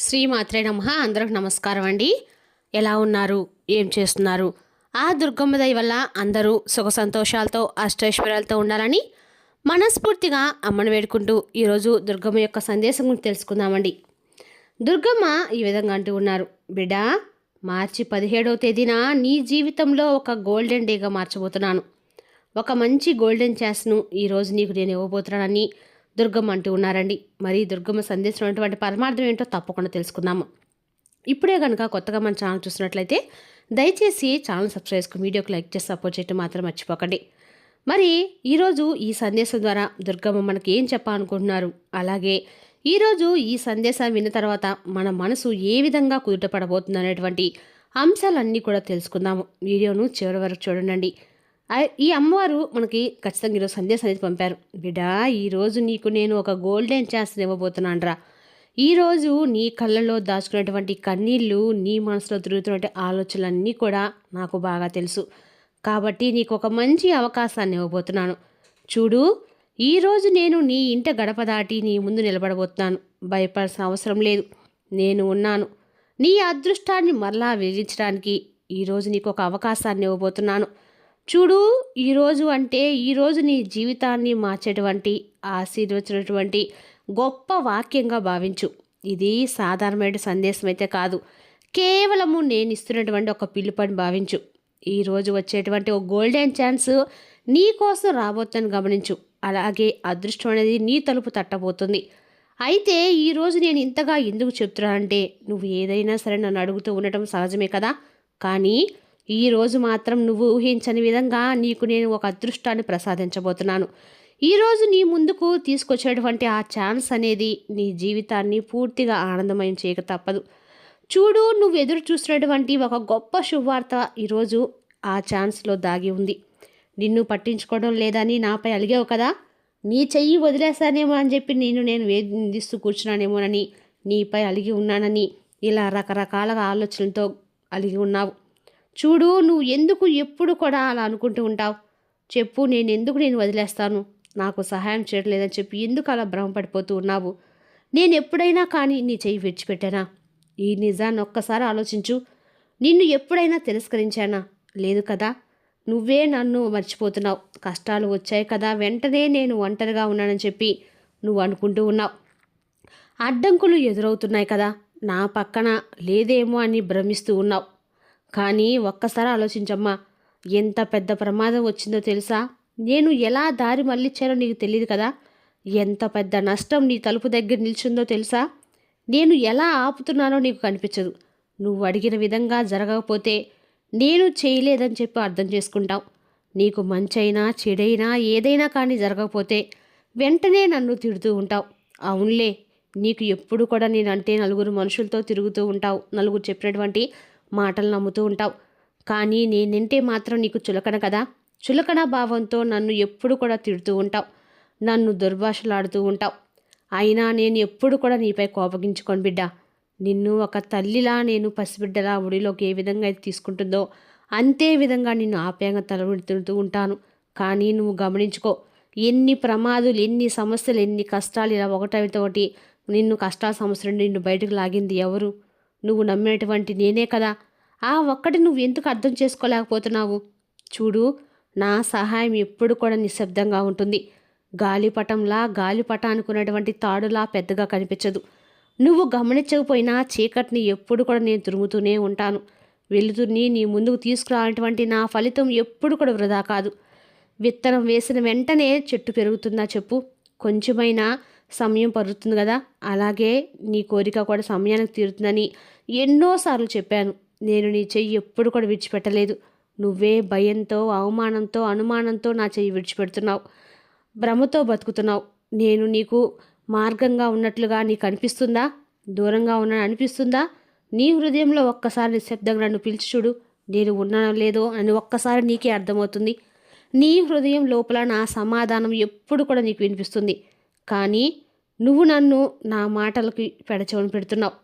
శ్రీమాత్రే నమః. అందరికి నమస్కారం అండి. ఎలా ఉన్నారు? ఏం చేస్తున్నారు? ఆ దుర్గమ్మ దయ వల్ల అందరూ సుఖ సంతోషాలతో అష్టైశ్వర్యాలతో ఉండాలని మనస్ఫూర్తిగా అమ్మను వేడుకుంటూ ఈరోజు దుర్గమ్మ యొక్క సందేశం గురించి తెలుసుకుందామండి. దుర్గమ్మ ఈ విధంగా అంటూ ఉన్నారు. బిడ్డ, మార్చి 17వ తేదీన నీ జీవితంలో ఒక గోల్డెన్ డేగా మార్చబోతున్నాను. ఒక మంచి గోల్డెన్ ఛాన్స్ను ఈరోజు నీకు నేను ఇవ్వబోతున్నానని దుర్గమ్మ అంటూ ఉన్నారండి. మరి దుర్గమ్మ సందేశం అటువంటి పరమార్థం ఏంటో తప్పకుండా తెలుసుకుందాము. ఇప్పుడే కనుక కొత్తగా మన ఛానల్ చూసినట్లయితే దయచేసి ఛానల్ సబ్స్క్రైబ్ చేసుకుని వీడియోకి లైక్ చేసి సపోర్ట్ చేయడం మాత్రం మర్చిపోకండి. మరి ఈరోజు ఈ సందేశం ద్వారా దుర్గమ్మ మనకి ఏం చెప్పాలనుకుంటున్నారు, అలాగే ఈరోజు ఈ సందేశం విన్న తర్వాత మన మనసు ఏ విధంగా కుదుటపడబోతుంది అనేటువంటి అంశాలన్నీ కూడా తెలుసుకుందాము. వీడియోను చివరి వరకు చూడండి. ఈ అమ్మవారు మనకి ఖచ్చితంగా ఈరోజు సందేశం అనేది పంపారు. బిడ్డ, ఈరోజు నీకు నేను ఒక గోల్డెన్ ఛాన్స్ ఇవ్వబోతున్నాను రా. ఈరోజు నీ కళ్ళలో దాచుకున్నటువంటి కన్నీళ్ళు, నీ మనసులో తిరుగుతున్నటువంటి ఆలోచనలన్నీ కూడా నాకు బాగా తెలుసు. కాబట్టి నీకు ఒక మంచి అవకాశాన్ని ఇవ్వబోతున్నాను. చూడు, ఈరోజు నేను నీ ఇంట గడప దాటి నీ ముందు నిలబడబోతున్నాను. భయపడాల్సిన అవసరం లేదు, నేను ఉన్నాను. నీ అదృష్టాన్ని మరలా విధించడానికి ఈరోజు నీకు ఒక అవకాశాన్ని ఇవ్వబోతున్నాను. చూడు, ఈరోజు అంటే ఈరోజు నీ జీవితాన్ని మార్చేటువంటి ఆశీర్వచినటువంటి గొప్ప వాక్యంగా భావించు. ఇది సాధారణమైన సందేశం అయితే కాదు, కేవలము నేను ఇస్తున్నటువంటి ఒక పిలుపని భావించు. ఈరోజు వచ్చేటువంటి ఒక గోల్డెన్ ఛాన్స్ నీ కోసం రాబోతుందని గమనించు. అలాగే అదృష్టం అనేది నీ తలుపు తట్టబోతుంది. అయితే ఈరోజు నేను ఇంతగా ఎందుకు చెప్తున్నానంటే, నువ్వు ఏదైనా సరే నన్ను అడుగుతూ ఉండటం సహజమే కదా. కానీ ఈరోజు మాత్రం నువ్వు ఊహించని విధంగా నీకు నేను ఒక అదృష్టాన్ని ప్రసాదించబోతున్నాను. ఈరోజు నీ ముందుకు తీసుకొచ్చేటువంటి ఆ ఛాన్స్ అనేది నీ జీవితాన్ని పూర్తిగా ఆనందమయం చేయక తప్పదు. చూడు, నువ్వు ఎదురు చూసినటువంటి ఒక గొప్ప శుభవార్త ఈరోజు ఆ ఛాన్స్లో దాగి ఉంది. నిన్ను పట్టించుకోవడం లేదని నాపై అలిగావు కదా. నీ చెయ్యి వదిలేశానేమో అని చెప్పి నేను వేధిస్తూ కూర్చున్నానేమోనని, నీపై అలిగి ఉన్నానని, ఇలా రకరకాల ఆలోచనలతో అలిగి ఉన్నావు. చూడు, నువ్వు ఎందుకు ఎప్పుడు కూడా అలా అనుకుంటూ ఉంటావు? చెప్పు, నేను వదిలేస్తాను, నాకు సహాయం చేయట్లేదని చెప్పి ఎందుకు అలా భ్రమపడిపోతూ ఉన్నావు? నేను ఎప్పుడైనా కానీ నీ చెయ్యి విడిచిపెట్టానా? ఈ నిజాన్ని ఒక్కసారి ఆలోచించు. నిన్ను ఎప్పుడైనా తిరస్కరించానా? లేదు కదా. నువ్వే నన్ను మర్చిపోతున్నావు. కష్టాలు వచ్చాయి కదా, వెంటనే నేను ఒంటరిగా ఉన్నానని చెప్పి నువ్వు అనుకుంటూ ఉన్నావు. అడ్డంకులు ఎదురవుతున్నాయి కదా, నా పక్కన లేదేమో అని భ్రమిస్తూ ఉన్నావు. కానీ ఒక్కసారి ఆలోచించమ్మా, ఎంత పెద్ద ప్రమాదం వచ్చిందో తెలుసా? నేను ఎలా దారి మళ్ళించానో నీకు తెలియదు కదా. ఎంత పెద్ద నష్టం నీ తలుపు దగ్గర నిల్చుందో తెలుసా? నేను ఎలా ఆపుతున్నానో నీకు కనిపించదు. నువ్వు అడిగిన విధంగా జరగకపోతే నేను చేయలేదని చెప్పి అర్థం చేసుకుంటావు. నీకు మంచైనా చెడైనా ఏదైనా కానీ జరగకపోతే వెంటనే నన్ను తిడుతూ ఉంటావు. అవునులే, నీకు ఎప్పుడు కూడా నేనంటే నలుగురు మనుషులతో తిరుగుతూ ఉంటావు, నలుగురు చెప్పినటువంటి మాటలు నమ్ముతూ ఉంటావు. కానీ నేనంటే మాత్రం నీకు చులకన కదా. చులకన భావంతో నన్ను ఎప్పుడు కూడా తిడుతూ ఉంటావు, నన్ను దుర్భాషలాడుతూ ఉంటావు. అయినా నేను ఎప్పుడు కూడా నీపై కోపగించుకోను బిడ్డ. నిన్ను ఒక తల్లిలా, నేను పసిబిడ్డలా ఒడిలోకి ఏ విధంగా అయితే తీసుకుంటుందో అంతే విధంగా నిన్ను ఆప్యాయంగా తలబెడుతూ ఉంటాను. కానీ నువ్వు గమనించుకో, ఎన్ని ప్రమాదాలు, ఎన్ని సమస్యలు, ఎన్ని కష్టాలు ఇలా ఒకటి నిన్ను కష్టాల సమస్యలు నిన్ను బయటకు లాగింది ఎవరు? నువ్వు నమ్మినటువంటి నేనే కదా. ఆ ఒక్కటి నువ్వు ఎందుకు అర్థం చేసుకోలేకపోతున్నావు? చూడు, నా సహాయం ఎప్పుడు కూడా నిశ్శబ్దంగా ఉంటుంది. గాలిపట అనుకున్నటువంటి తాడులా పెద్దగా కనిపించదు. నువ్వు గమనించకపోయినా చీకటిని ఎప్పుడు కూడా నేను తిరుగుతూనే ఉంటాను. వెలుతురిని నీ ముందుకు తీసుకురానటువంటి నా ఫలితం ఎప్పుడు కూడా వృధా కాదు. విత్తనం వేసిన వెంటనే చెట్టు పెరుగుతుందా చెప్పు? కొంచెమైనా సమయం పడుతుంది కదా. అలాగే నీ కోరిక కూడా సమయానికి తీరుతుందని ఎన్నోసార్లు చెప్పాను. నేను నీ చెయ్యి ఎప్పుడు కూడా విడిచిపెట్టలేదు. నువ్వే భయంతో, అవమానంతో, అనుమానంతో నా చెయ్యి విడిచిపెడుతున్నావు. భ్రమతో బతుకుతున్నావు. నేను నీకు మార్గంగా ఉన్నట్లుగా నీకు అనిపిస్తుందా? దూరంగా ఉన్నాను అనిపిస్తుందా? నీ హృదయంలో ఒక్కసారి నిశ్శబ్దంగా నన్ను పిలిచి చూడు. నేను ఉన్నానో లేదో అని ఒక్కసారి నీకే అర్థమవుతుంది. నీ హృదయం లోపల నా సమాధానం ఎప్పుడు కూడా నీకు వినిపిస్తుంది. కానీ నువ్వు నన్ను నా మాటలకి పెడచెవిన పెడుతున్నావు.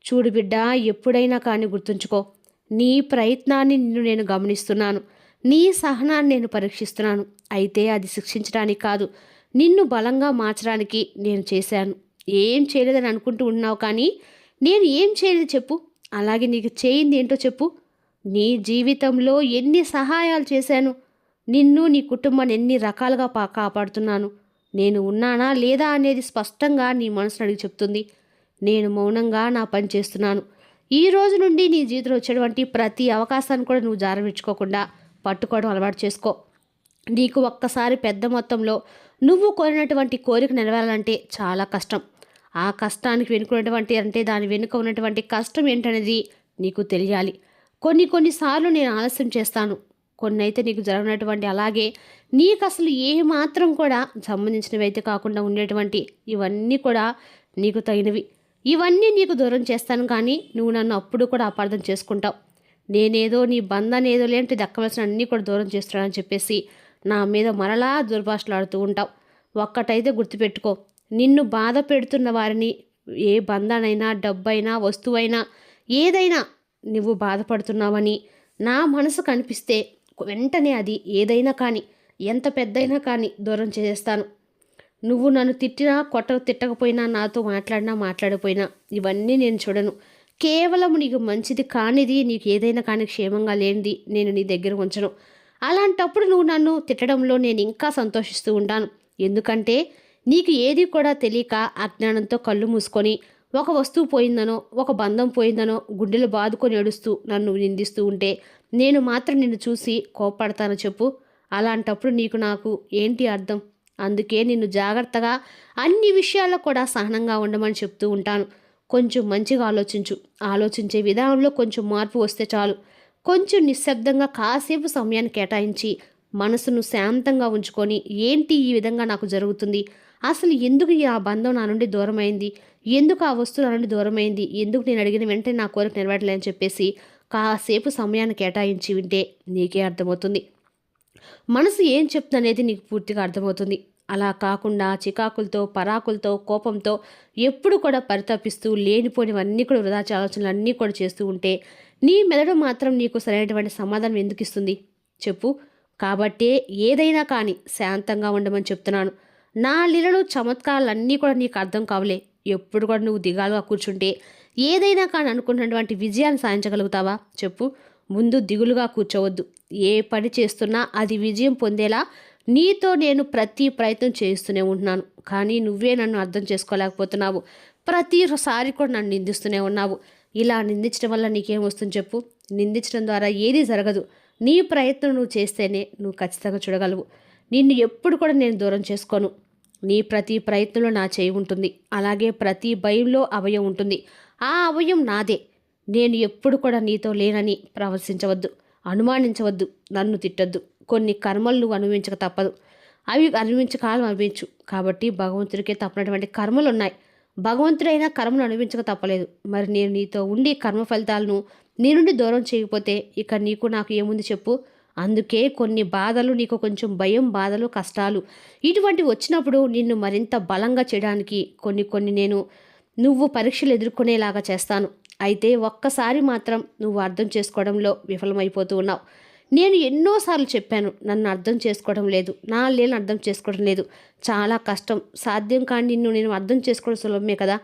చూడు బిడ్డ, ఎప్పుడైనా కానీ గుర్తుంచుకో, నీ ప్రయత్నాన్ని నేను గమనిస్తున్నాను. నీ సహనాన్ని నేను పరీక్షిస్తున్నాను. అయితే అది శిక్షించడానికి కాదు, నిన్ను బలంగా మార్చడానికి నేను చేశాను. ఏం చేయలేదని అనుకుంటూ ఉన్నావు, కానీ నేను ఏం చేయలేదు చెప్పు? అలాగే నీకు చేయింది ఏంటో చెప్పు? నీ జీవితంలో ఎన్ని సహాయాలు చేశాను, నిన్ను నీ కుటుంబాన్ని ఎన్ని రకాలుగా కాపాడుతున్నాను. నేను ఉన్నానా లేదా అనేది స్పష్టంగా నీ మనసును అడిగి చెప్తుంది. నేను మౌనంగా నా పని చేస్తున్నాను. ఈ రోజు నుండి నీ జీవితంలో వచ్చేటువంటి ప్రతి అవకాశాన్ని కూడా నువ్వు జారవిడ్చుకోకుండా పట్టుకోవడం అలవాటు చేసుకో. నీకు ఒక్కసారి పెద్ద మొత్తంలో నువ్వు కోరినటువంటి కోరిక నెరవేరాలంటే చాలా కష్టం. ఆ కష్టానికి వెనుకున్నటువంటి అంటే దాని వెనుక ఉన్నటువంటి కష్టం ఏంటనేది నీకు తెలియాలి. కొన్నిసార్లు నేను ఆలస్యం చేస్తాను, కొన్ని అయితే నీకు జరగనటువంటి, అలాగే నీకు అసలు ఏ మాత్రం కూడా సంబంధించినవి అయితే కాకుండా ఉండేటువంటి ఇవన్నీ కూడా నీకు తగినవి. ఇవన్నీ నీకు దూరం చేస్తాను, కానీ నువ్వు నన్ను అప్పుడు కూడా అపార్థం చేసుకుంటావు. నేనేదో నీ బంధాన్ని ఏదో లేంటి దక్కవలసిన అన్నీ కూడా దూరం చేస్తున్నానని చెప్పేసి నా మీద మరలా దుర్భాషలాడుతూ ఉంటావు. ఒక్కటైతే గుర్తుపెట్టుకో, నిన్ను బాధ పెడుతున్న వారిని, ఏ బంధానైనా, డబ్బైనా, వస్తువైనా, ఏదైనా నువ్వు బాధపడుతున్నావని నా మనసు కనిపిస్తే వెంటనే అది ఏదైనా కానీ, ఎంత పెద్దయినా కానీ దూరం చేసేస్తాను. నువ్వు నన్ను తిట్టినా, తిట్టకపోయినా, నాతో మాట్లాడకపోయినా ఇవన్నీ నేను చూడను. కేవలం నీకు మంచిది కానిది, నీకు ఏదైనా కానీ క్షేమంగా లేనిది నేను నీ దగ్గర ఉంచను. అలాంటప్పుడు నువ్వు నన్ను తిట్టడంలో నేను ఇంకా సంతోషిస్తూ ఉంటాను. ఎందుకంటే నీకు ఏది కూడా తెలియక అజ్ఞానంతో కళ్ళు మూసుకొని ఒక వస్తువు పోయిందనో, ఒక బంధం పోయిందనో గుండెలు బాదుకొని ఏడుస్తూ నన్ను నిందిస్తూ ఉంటే నేను మాత్రం నిన్ను చూసి కోప్పడతాను చెప్పు? అలాంటప్పుడు నీకు నాకు ఏంటి అర్థం? అందుకే నిన్ను జాగ్రత్తగా అన్ని విషయాల్లో కూడా సహనంగా ఉండమని చెప్తూ ఉంటాను. కొంచెం మంచిగా ఆలోచించు. ఆలోచించే విధానంలో కొంచెం మార్పు వస్తే చాలు. కొంచెం నిశ్శబ్దంగా కాసేపు సమయాన్ని కేటాయించి మనసును శాంతంగా ఉంచుకొని, ఏంటి ఈ విధంగా నాకు జరుగుతుంది, అసలు ఎందుకు ఆ బంధం నా నుండి దూరమైంది, ఎందుకు ఆ వస్తువు నా నుండి దూరమైంది, ఎందుకు నేను అడిగిన వెంటనే నా కోరిక నెరవేరలేదని చెప్పేసి కాసేపు సమయాన్ని కేటాయించి వింటే నీకే అర్థమవుతుంది. మనసు ఏం చెప్తుందనేది నీకు పూర్తిగా అర్థమవుతుంది. అలా కాకుండా చికాకులతో, పరాకులతో, కోపంతో ఎప్పుడు కూడా పరితపిస్తూ లేనిపోనివన్నీ కూడా వృధాచి ఆలోచనలు అన్నీ కూడా చేస్తూ ఉంటే నీ మెదడు మాత్రం నీకు సరైనటువంటి సమాధానం ఎందుకు ఇస్తుంది చెప్పు? కాబట్టే ఏదైనా కానీ శాంతంగా ఉండమని చెప్తున్నాను. నా లీలలు, చమత్కారాలన్నీ కూడా నీకు అర్థం కావలే. ఎప్పుడు కూడా నువ్వు దిగాలుగా కూర్చుంటే ఏదైనా కానీ అనుకున్నటువంటి విజయాన్ని సాధించగలుగుతావా చెప్పు? ముందు దిగులుగా కూర్చోవద్దు. ఏ పని చేస్తున్నా అది విజయం పొందేలా నీతో నేను ప్రతి ప్రయత్నం చేస్తూనే ఉంటున్నాను. కానీ నువ్వే నన్ను అర్థం చేసుకోలేకపోతున్నావు. ప్రతిసారి కూడా నన్ను నిందిస్తూనే ఉన్నావు. ఇలా నిందించడం వల్ల నీకేం వస్తుంది చెప్పు? నిందించడం ద్వారా ఏదీ జరగదు. నీ ప్రయత్నం నువ్వు చేస్తేనే నువ్వు ఖచ్చితంగా చూడగలవు. నిన్ను ఎప్పుడు కూడా నేను దూరం చేసుకోను. నీ ప్రతి ప్రయత్నంలో నా చేయి ఉంటుంది. అలాగే ప్రతి భయంలో అభయం ఉంటుంది. ఆ అభయం నాదే. నేను ఎప్పుడు కూడా నీతో లేనని ప్రవర్తించవద్దు, అనుమానించవద్దు, నన్ను తిట్టొద్దు. కొన్ని కర్మలు నువ్వు అనుభవించక తప్పదు. అవి అనుభవించకాలం అనుభవించు. కాబట్టి భగవంతుడికే తప్పనటువంటి కర్మలు ఉన్నాయి. భగవంతుడైనా కర్మను అనుభవించక తప్పలేదు. మరి నేను నీతో ఉండి కర్మ ఫలితాలను నీ నుండి దూరం చేయకపోతే ఇక నీకు నాకు ఏముంది చెప్పు? అందుకే కొన్ని బాధలు, నీకు కొంచెం భయం, బాధలు, కష్టాలు ఇటువంటివి వచ్చినప్పుడు నిన్ను మరింత బలంగా చేయడానికి కొన్ని నేను నువ్వు పరీక్షలు ఎదుర్కొనేలాగా చేస్తాను. అయితే ఒక్కసారి మాత్రం నువ్వు అర్థం చేసుకోవడంలో విఫలమైపోతూ ఉన్నావు. నేను ఎన్నోసార్లు చెప్పాను, నన్ను అర్థం చేసుకోవడం లేదు, నా లేని అర్థం చేసుకోవడం లేదు, చాలా కష్టం, సాధ్యం కానీ నిన్ను నేను అర్థం చేసుకోవడం సులభమే కదా.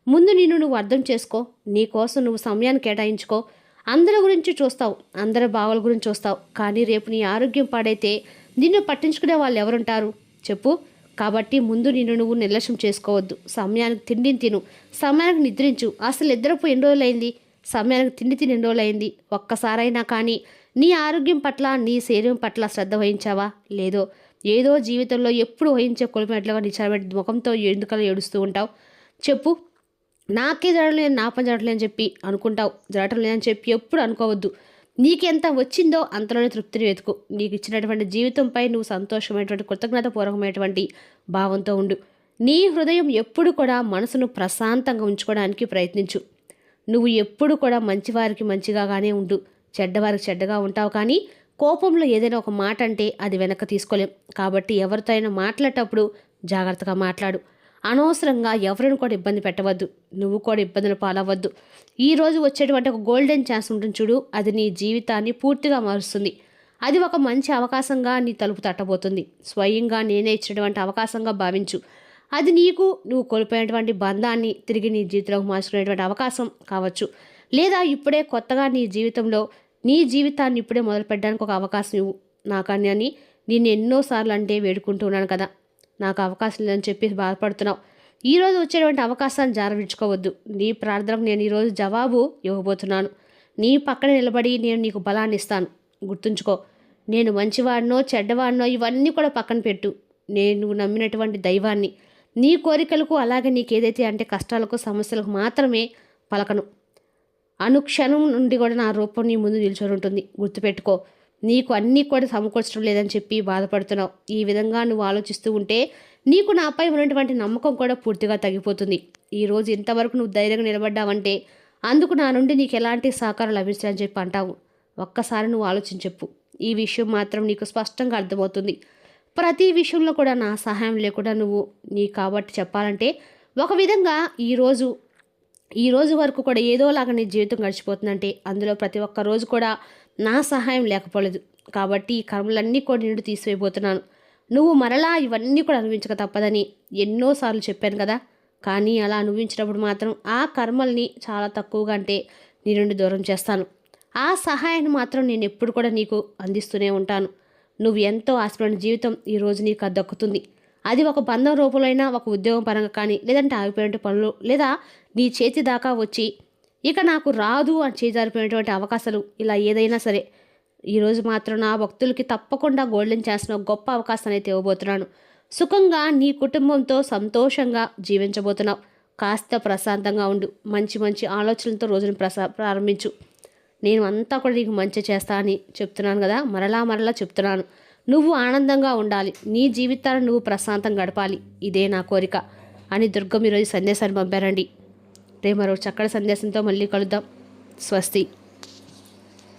ముందు నిన్ను నువ్వు అర్థం చేసుకో. నీ కోసం నువ్వు సమయాన్ని కేటాయించుకో. అందరి గురించి చూస్తావు, అందరి భావాల గురించి చూస్తావు, కానీ రేపు నీ ఆరోగ్యం పాడైతే నిన్ను పట్టించుకునే వాళ్ళు ఎవరుంటారు చెప్పు? కాబట్టి ముందు నిన్ను నువ్వు నిర్లక్ష్యం చేసుకోవద్దు. సమయానికి తిండిని తిను, సమయానికి నిద్రించు. అసలు నిద్రపోయి ఎన్ని రోజులైంది? సమయానికి తిండి తిని ఎన్ని రోజులైంది? ఒక్కసారైనా కానీ నీ ఆరోగ్యం పట్ల, నీ శరీరం పట్ల శ్రద్ధ వహించావా? లేదో ఏదో జీవితంలో ఎప్పుడు వహించే కొలిపెట్లుగా నిచ్చాబెట్టి ముఖంతో ఎందుకలా ఏడుస్తూ ఉంటావు చెప్పు? నాకే జరగలేదు, నా పని జరగట్లేదని చెప్పి అనుకుంటావు. జరగటం లేదని చెప్పి ఎప్పుడు అనుకోవద్దు. నీకెంత వచ్చిందో అంతలోనే తృప్తిని వెతుకు. నీకు ఇచ్చినటువంటి జీవితంపై నువ్వు సంతోషమైనటువంటి, కృతజ్ఞతాపూర్వకమైనటువంటి భావంతో ఉండు. నీ హృదయం ఎప్పుడు కూడా మనసును ప్రశాంతంగా ఉంచుకోవడానికి ప్రయత్నించు. నువ్వు ఎప్పుడు కూడా మంచివారికి మంచిగానే ఉండు, చెడ్డవారికి చెడ్డగా ఉంటావు. కానీ కోపంలో ఏదైనా ఒక మాట అంటే అది వెనక్కి తీసుకోలేం. కాబట్టి ఎవరితో అయినా మాట్లాడేటప్పుడు జాగ్రత్తగా మాట్లాడు. అనవసరంగా ఎవరిని కూడా ఇబ్బంది పెట్టవద్దు. నువ్వు కూడా ఇబ్బందులు పాలవద్దు. ఈరోజు వచ్చేటువంటి ఒక గోల్డెన్ ఛాన్స్ ఉంటుంది చూడు, అది నీ జీవితాన్ని పూర్తిగా మారుస్తుంది. అది ఒక మంచి అవకాశంగా నీ తలుపు తట్టబోతుంది. స్వయంగా నేనే ఇచ్చినటువంటి అవకాశంగా భావించు. అది నువ్వు కోల్పోయినటువంటి బంధాన్ని తిరిగి నీ జీవితంలోకి మార్చుకునేటువంటి అవకాశం కావచ్చు. లేదా ఇప్పుడే కొత్తగా నీ జీవితాన్ని ఇప్పుడే మొదలు పెట్టడానికి ఒక అవకాశం ఇవ్వు నాకని అని నేను ఎన్నోసార్లు అంటే వేడుకుంటూ ఉన్నాను కదా. నాకు అవకాశం లేదని చెప్పి బాధపడుతున్నావు. ఈరోజు వచ్చేటువంటి అవకాశాన్ని జారవిడ్చుకోవద్దు. నీ ప్రార్థనకు నేను ఈరోజు జవాబు ఇవ్వబోతున్నాను. నీ పక్కన నిలబడి నేను నీకు బలాన్ని ఇస్తాను. గుర్తుంచుకో, నేను మంచివాడినో చెడ్డవాడినో ఇవన్నీ కూడా పక్కన పెట్టు. నేను నమ్మినటువంటి దైవాన్ని, నీ కోరికలకు అలాగే నీకేదైతే అంటే కష్టాలకు సమస్యలకు మాత్రమే పలకను. అనుక్షణం నుండి కూడా నా రూపం నీ ముందు నిల్చొని ఉంటుంది. గుర్తుపెట్టుకో, నీకు అన్నీ కూడా సమకూర్చడం లేదని చెప్పి బాధపడుతున్నావు. ఈ విధంగా నువ్వు ఆలోచిస్తూ ఉంటే నీకు నాపై ఉన్నటువంటి నమ్మకం కూడా పూర్తిగా తగ్గిపోతుంది. ఈరోజు ఇంతవరకు నువ్వు ధైర్యంగా నిలబడ్డావంటే అందుకు నా నుండి నీకు ఎలాంటి సహకారం లభించాలని చెప్పి అంటావు. ఒక్కసారి నువ్వు ఆలోచించి చెప్పు. ఈ విషయం మాత్రం నీకు స్పష్టంగా అర్థమవుతుంది. ప్రతి విషయంలో కూడా నా సహాయం లేకుండా నువ్వు కాబట్టి చెప్పాలంటే ఒక విధంగా ఈ రోజు వరకు కూడా ఏదోలాగా నీ జీవితం గడిచిపోతుందంటే అందులో ప్రతి ఒక్క రోజు కూడా నా సహాయం లేకపోలేదు. కాబట్టి ఈ కర్మలన్నీ కూడా నిన్ను తీసివేయబోతున్నాను. నువ్వు మరలా ఇవన్నీ కూడా అనుభవించక తప్పదని ఎన్నోసార్లు చెప్పాను కదా. కానీ అలా అనుభవించినప్పుడు మాత్రం ఆ కర్మల్ని చాలా తక్కువగా అంటే నీ నుండి దూరం చేస్తాను. ఆ సహాయాన్ని మాత్రం నేను ఎప్పుడు కూడా నీకు అందిస్తూనే ఉంటాను. నువ్వు ఎంతో ఆశపడిన జీవితం ఈరోజు నీకు దక్కుతుంది. అది ఒక బంధం రూపంలో అయినా, ఒక ఉద్యోగం పరంగా కానీ, లేదంటే ఆగిపోయిన పనులు, లేదా నీ చేతి దాకా వచ్చి ఇక నాకు రాదు అని చేజారిపోయినటువంటి అవకాశాలు, ఇలా ఏదైనా సరే ఈరోజు మాత్రం నా భక్తులకి తప్పకుండా గోల్డెన్ ఛాన్స్లో గొప్ప అవకాశాన్ని అయితే ఇవ్వబోతున్నాను. సుఖంగా నీ కుటుంబంతో సంతోషంగా జీవించబోతున్నావు. కాస్త ప్రశాంతంగా ఉండు. మంచి మంచి ఆలోచనలతో రోజును ప్రారంభించు. నేను అంతా కూడా నీకు మంచి చేస్తా అని చెప్తున్నాను కదా. మరలా చెప్తున్నాను, నువ్వు ఆనందంగా ఉండాలి. నీ జీవితాన్ని నువ్వు ప్రశాంతంగా గడపాలి. ఇదే నా కోరిక అని దుర్గం ఈరోజు సందేశాన్ని పంపారండి. రేపు మరో చక్కటి సందేశంతో మళ్ళీ కలుద్దాం. స్వస్తి.